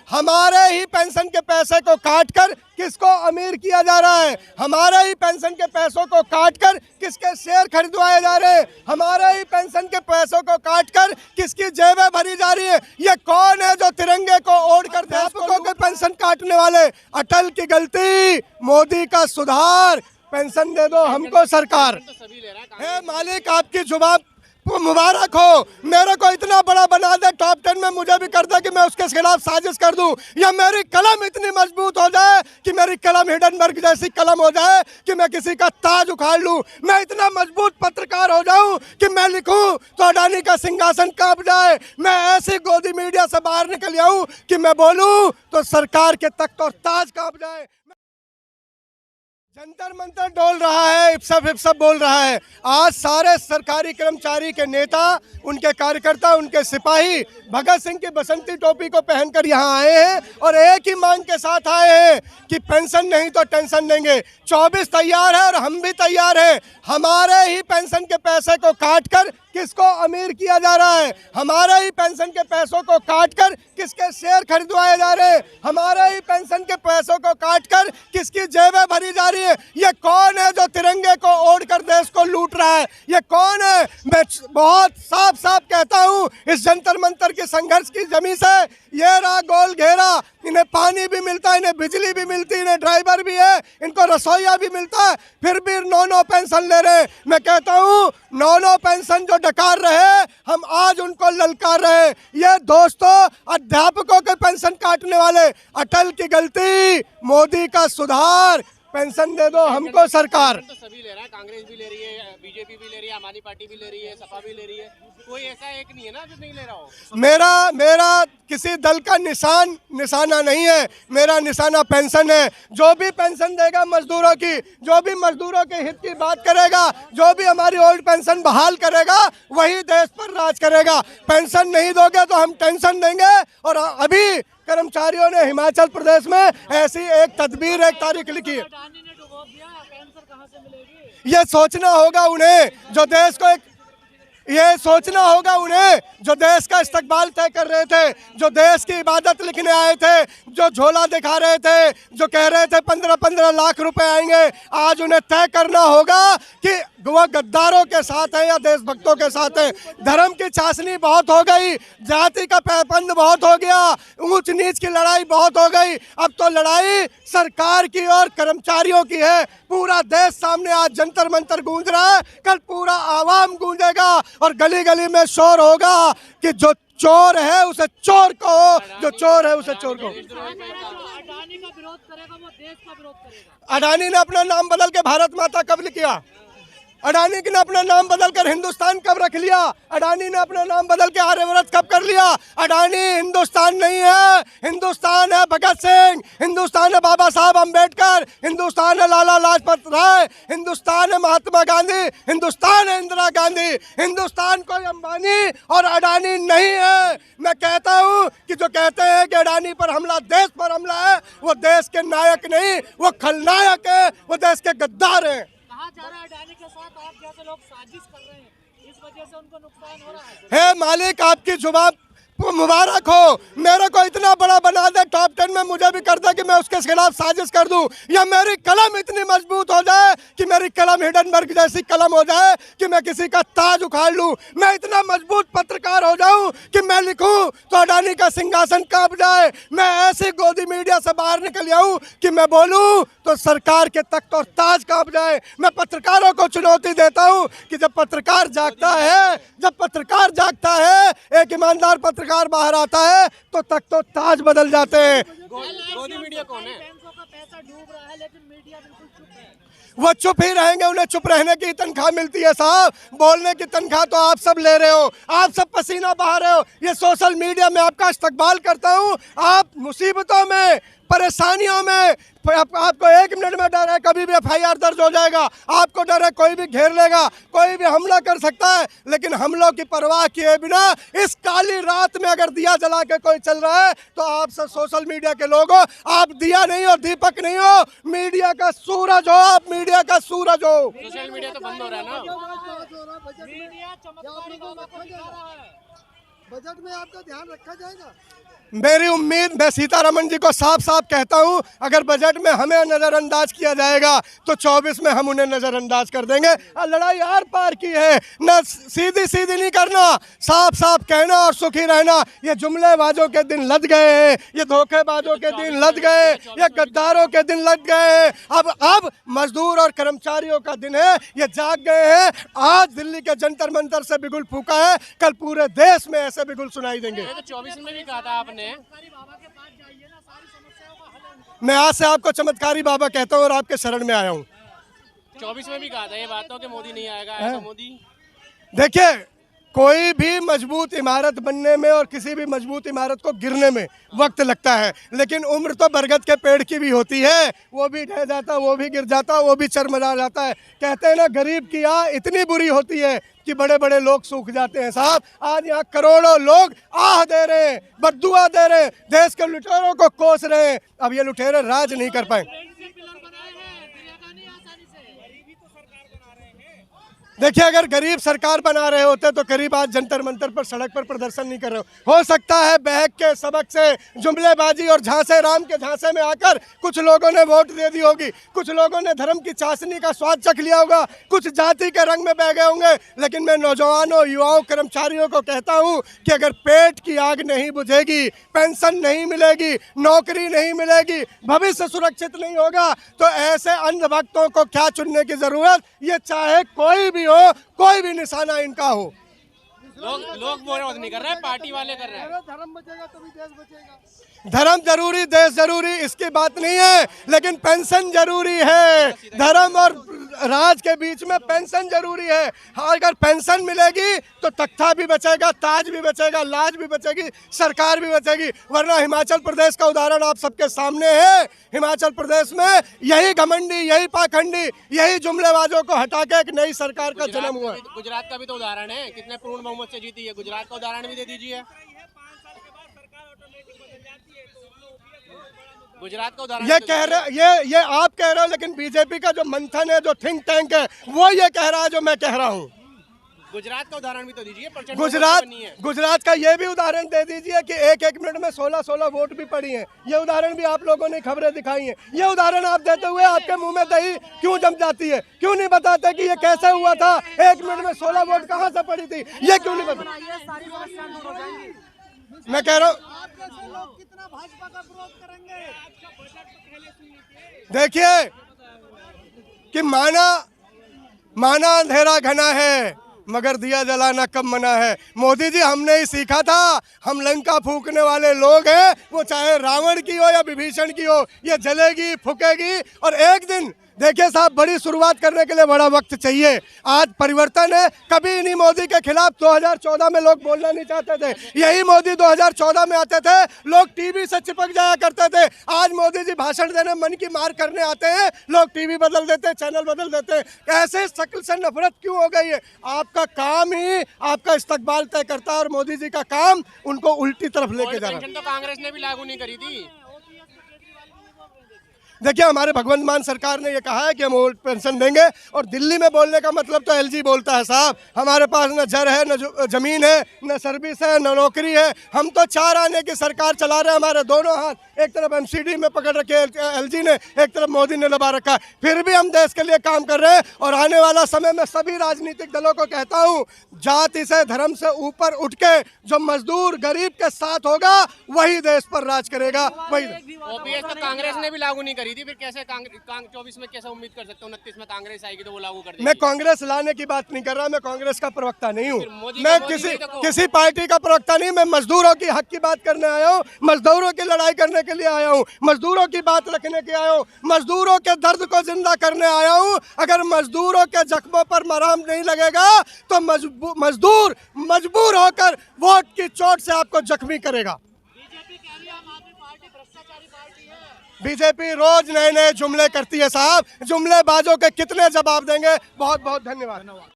हमारे ही पेंशन के पैसे को काटकर किसको अमीर किया जा रहा है, हमारे ही पेंशन के पैसों को काटकर किसके शेयर खरीदवाए जा रहे हैं, हमारे ही पेंशन के पैसों को काटकर किसकी जेबें भरी जा रही है। ये कौन है जो तिरंगे को ओढ़कर अध्यापकों के पेंशन काटने वाले? अटल की गलती, मोदी का सुधार, पेंशन दे दो हमको सरकार। हे मालिक, आपकी जुबान मुबारक हो, मेरे को इतना बड़ा बना दे टॉप 10 में, मुझे भी कर दे कि मैं उसके खिलाफ साजिश कर दूं, या मेरी कलम इतनी मजबूत हो जाए कि मेरी कलम हिडनबर्ग जैसी कलम हो जाए कि मैं किसी का ताज उखाड़ लूं, मैं इतना मजबूत पत्रकार हो जाऊं कि मैं लिखूं तो अडानी का सिंहासन कांप जाए, मैं ऐसी गोदी मीडिया से बाहर निकल आऊं कि मैं बोलूं तो सरकार के तख्त और ताज कांप जाए। जंतर मंतर डोल रहा है, इप्सप इप्सप बोल रहा है। आज सारे सरकारी कर्मचारी के नेता, उनके कार्यकर्ता, उनके सिपाही भगत सिंह की बसंती टोपी को पहनकर यहाँ आए हैं और एक ही मांग के साथ आए हैं कि पेंशन नहीं तो टेंशन देंगे। 24 तैयार है और हम भी तैयार हैं। हमारे ही पेंशन के पैसे को काटकर किसको अमीर किया जा रहा है, हमारे ही पेंशन के पैसों को काटकर किसके शेयर खरीदवाए जा रहे हैं, हमारे ही पेंशन के पैसों को काटकर किसकी जेबें भरी जा रही है। ये कौन है जो तिरंगे को ओढ़कर देश को लूट रहा है? ये कौन है? मैं बहुत साफ साफ कहता हूँ, इस जंतर मंतर के संघर्ष की जमी से ये रहा गोल घेरा। इन्हें पानी भी मिलता है, इन्हें बिजली भी मिलती है, इन्हें ड्राइवर भी है, इनको रसोईया भी मिलता है, फिर भी 9 पेंशन ले रहे हैं। मैं कहता हूँ 9 पेंशन जो डकार रहे, हम आज उनको ललकार रहे। ये दोस्तों, अध्यापकों के पेंशन काटने वाले, अटल की गलती, मोदी का सुधार, पेंशन दे दो हमको सरकार। तो सभी ले रहा है, कांग्रेस भी ले रही है, बीजेपी भी ले रही है, हमारी पार्टी भी ले रही है, सपा भी ले रही है, कोई ऐसा एक नहीं है ना जो नहीं ले रहा हो। मेरा किसी दल का निशाना नहीं है, मेरा निशाना पेंशन है। जो भी पेंशन देगा मजदूरों की, जो भी मजदूरों के हित की बात करेगा, जो भी हमारी ओल्ड पेंशन बहाल करेगा, वही देश पर राज करेगा। पेंशन नहीं दोगे तो हम टेंशन देंगे। और अभी कर्मचारियों ने हिमाचल प्रदेश में ऐसी एक तदबीर, एक तारीख लिखी है। ये सोचना होगा उन्हें जो देश को ये सोचना होगा उन्हें जो देश का इस्तकबाल तय कर रहे थे, जो देश की इबादत लिखने आए थे, जो झोला दिखा रहे थे, जो कह रहे थे 15-15 लाख रुपए आएंगे। आज उन्हें तय करना होगा कि वह गद्दारों के साथ है या देशभक्तों के साथ है। धर्म की चाशनी बहुत हो गई, जाति का पैपंद बहुत हो गया, ऊंच नीच की लड़ाई बहुत हो गई। अब तो लड़ाई सरकार की और कर्मचारियों की है। पूरा देश सामने आज जंतर मंतर गूंज रहा है, कल पूरा आवाम गूंजेगा और गली गली में शोर होगा कि जो चोर है उसे चोर कहो, जो चोर है उसे चोर कहो। अडानी का विरोध करेगा वो देश का विरोध करेगा। अडानी ने अपना नाम बदल के भारत माता कब किया? अडानी ने अपना नाम बदल कर हिंदुस्तान कब रख लिया? अडानी ने अपना नाम बदल के आर्यव्रत कब कर लिया? अडानी हिंदुस्तान नहीं है, हिंदुस्तान है भगत सिंह, हिंदुस्तान है बाबा साहब अम्बेडकर, हिंदुस्तान है लाला लाजपत राय, हिंदुस्तान है महात्मा गांधी, हिंदुस्तान है इंदिरा गांधी। हिंदुस्तान कोई अंबानी और अडानी नहीं है। मैं कहता हूँ कि जो कहते हैं कि अडानी पर हमला देश पर हमला है, वो देश के नायक नहीं, वो खलनायक है, वो देश के गद्दार हैं। कहा जा रहा है अडानी के साथ आप जैसे लोग साजिश कर रहे हैं, इस वजह से उनको नुकसान हो रहा है। हे मालिक, आपकी जुबान मुबारक हो, मेरे को इतना बड़ा बना दे टॉप 10 में, मुझे भी कर दे कि मैं उसके खिलाफ साजिश कर दूं, या मेरी कलम इतनी मजबूत हो जाए कि मेरी कलम हिडनबर्ग जैसी कलम हो जाए कि मैं किसी का ताज उखाड़ लूं, मैं इतना मजबूत पत्रकार हो जाऊं कि मैं लिखूं तो अडानी का सिंहासन कांप जाए, मैं ऐसी गोदी मीडिया से बाहर निकल आऊं कि मैं बोलूं तो सरकार के तख्त और ताज कांप जाए। मैं पत्रकारों को चुनौती देता हूं कि जब पत्रकार जागता है, एक ईमानदार पत्रकार बाहर आता है तो तख्त और ताज बदल जाते हैं। गोदी मीडिया कौन है? का पैसा डूब रहा है लेकिन मीडिया बिल्कुल चुप है। वो चुप ही रहेंगे, उन्हें चुप रहने की तनख्वाह मिलती है साहब, बोलने की तनख्वाह तो आप सब ले रहे हो, आप सब पसीना बहा रहे हो। ये सोशल मीडिया में आपका इस्तकबाल करता हूँ, आप मुसीबतों में, परेशानियों में, आपको 1 मिनट में डर है कभी भी FIR दर्ज हो जाएगा, आपको डर है कोई भी घेर लेगा, कोई भी हमला कर सकता है, लेकिन हमलों की परवाह किए बिना इस काली रात में अगर दिया जला के कोई चल रहा है तो आप सब सोशल मीडिया के लोग हो, आप दिया नहीं हो, दीपक नहीं हो, मीडिया का सूरज हो, आप मीडिया का सूरज हो। सोशल मीडिया तो बंद हो रहा है ना। मीडिया चमत्कारी को दिखा रहा है। बजट में आपका ध्यान रखा जाएगा? मेरी उम्मीद, मैं सीतारमण जी को साफ साफ कहता हूं, अगर बजट में हमें नजरअंदाज किया जाएगा तो 24 में हम उन्हें नजरअंदाज कर देंगे। लड़ाई आर पार की है, न सीधी सीधी नहीं करना, साफ साफ कहना और सुखी रहना। ये जुमलेबाजों के दिन लद गए हैं, ये धोखेबाजों के दिन लद गए, ये गद्दारों के दिन लद गए हैं। अब मजदूर और कर्मचारियों का दिन है, ये जाग गए हैं। आज दिल्ली के जंतर मंतर से बिगुल फूका है, कल पूरे देश में ऐसे बिगुल सुनाई देंगे। तो 24 में भी कहा था आपने। बाबा के पास जाइए ना, सारी समस्याओं का हल होगा। मैं आज से आपको चमत्कारी बाबा कहता हूँ और आपके शरण में आया हूँ। 24 में भी कहा था ये बातों कि मोदी नहीं आएगा, ऐसा मोदी। देखिए, कोई भी मजबूत इमारत बनने में और किसी भी मजबूत इमारत को गिरने में वक्त लगता है, लेकिन उम्र तो बरगद के पेड़ की भी होती है। वो भी ढह जाता, वो भी गिर जाता, वो भी चरमरा जाता है। कहते हैं ना, गरीब की आह इतनी बुरी होती है कि बड़े बड़े लोग सूख जाते हैं। साहब, आज यहाँ करोड़ों लोग आह दे रहे हैं, बद्दुआ दे रहे हैं, देश के लुटेरों को कोस रहे हैं। अब ये लुटेरे राज नहीं कर पाए। देखिए, अगर गरीब सरकार बना रहे होते तो गरीब आज जंतर मंतर पर सड़क पर प्रदर्शन नहीं कर रहे हो सकता है बहक के सबक से, जुमलेबाजी और झांसे राम के झांसे में आकर कुछ लोगों ने वोट दे दी होगी, कुछ लोगों ने धर्म की चाशनी का स्वाद चख लिया होगा, कुछ जाति के रंग में बह गए होंगे। लेकिन मैं नौजवानों, युवाओं, कर्मचारियों को कहता हूँ कि अगर पेट की आग नहीं बुझेगी, पेंशन नहीं मिलेगी, नौकरी नहीं मिलेगी, भविष्य सुरक्षित नहीं होगा, तो ऐसे अंधभक्तों को क्या चुनने की जरूरत। ये चाहे कोई भी हो, कोई भी निशाना इनका हो। लोग विरोध नहीं कर रहे हैं, पार्टी वाले कर रहे हैं। धर्म बचेगा तभी देश बचेगा। धर्म जरूरी, देश जरूरी, इसकी बात नहीं है, लेकिन पेंशन जरूरी है। धर्म और राज के बीच में पेंशन जरूरी है। हाँ, अगर पेंशन मिलेगी तो तख्ता भी बचेगा, ताज भी बचेगा, लाज भी बचेगी, सरकार भी बचेगी। वरना हिमाचल प्रदेश का उदाहरण आप सबके सामने है। हिमाचल प्रदेश में यही घमंडी, यही पाखंडी, यही जुमलेबाजों को हटा के एक नई सरकार का जन्म हुआ। गुजरात का भी तो उदाहरण है, कितने पूर्ण बहुमत से जीती है। गुजरात का उदाहरण भी दे दीजिए। गुजरात का उदाहरण ये कह रहे, ये आप कह रहे हो, लेकिन बीजेपी का जो मंथन है, जो थिंक टैंक है, वो ये कह रहा है जो मैं कह रहा हूँ। गुजरात का उदाहरण भी तो दीजिए। गुजरात का ये भी उदाहरण दे दीजिए कि एक मिनट में 16 वोट भी पड़ी हैं। ये उदाहरण भी आप लोगों ने खबरें दिखाई हैं। ये उदाहरण आप देते हुए आपके मुंह में दही क्यों जम जाती है? क्यों नहीं बताते कि ये कैसे हुआ था? 1 मिनट में 16 वोट कहाँ से पड़ी थी? ये क्यों नहीं बताते? मैं कह रहा हूँ, कितना भाजपा का विरोध करेंगे? देखिए कि माना अंधेरा घना है, मगर दिया जलाना कब मना है। मोदी जी, हमने ही सीखा था। हम लंका फूकने वाले लोग हैं, वो चाहे रावण की हो या विभीषण की हो, ये जलेगी, फूकेगी। और एक दिन देखिए साहब, बड़ी शुरुआत करने के लिए बड़ा वक्त चाहिए। आज परिवर्तन है। कभी नहीं मोदी के खिलाफ 2014 में लोग बोलना नहीं चाहते थे। यही मोदी 2014 में आते थे, लोग टीवी से चिपक जाया करते थे। आज मोदी जी भाषण देने, मन की मार करने आते हैं, लोग टीवी बदल देते हैं, चैनल बदल देते हैं। ऐसे शक्ल से नफरत क्यों हो गई है? आपका काम ही आपका इस्तकबाल तय करता है और मोदी जी का काम उनको उल्टी तरफ लेके जा रहा है। तो कांग्रेस ने भी लागू नहीं करी थी। देखिए, हमारे भगवंत मान सरकार ने ये कहा है कि हम ओल्ड पेंशन देंगे, और दिल्ली में बोलने का मतलब तो एलजी बोलता है। साहब, हमारे पास न जर है, न जमीन है, न सर्विस है, न नौकरी है। हम तो 4 आने की सरकार चला रहे हैं। हमारे दोनों हाथ एक तरफ एमसीडी में पकड़ रखे एलजी ने, एक तरफ मोदी ने दबा रखा है। फिर भी हम देश के लिए काम कर रहे हैं। और आने वाला समय में सभी राजनीतिक दलों को कहता हूँ, जाति से, धर्म से ऊपर उठ के जो मजदूर गरीब के साथ होगा, वही देश पर राज करेगा। वही ओपीएस तो कांग्रेस ने भी लागू नहीं करी थी, फिर कैसे 24 में कैसे उम्मीद कर सकते हो 29 में कांग्रेस आएगी तो वो लागू कर देगी? मैं कांग्रेस लाने की बात नहीं कर रहा, मैं कांग्रेस का प्रवक्ता नहीं हूँ। मैं किसी पार्टी का प्रवक्ता नहीं। मैं मजदूरों की हक की बात करने आया हूँ, मजदूरों की लड़ाई करने के लिए आया हूँ, मजदूरों की बात रखने के आया हूँ, मजदूरों के दर्द को जिंदा करने आया हूँ। अगर मजदूरों के जख्मों पर मरहम नहीं लगेगा तो मजदूर मजबूर होकर वोट की चोट से आपको जख्मी करेगा। बीजेपी रोज नए नए जुमले करती है साहब। जुमलेबाजों के कितने जवाब देंगे? बहुत बहुत धन्यवाद।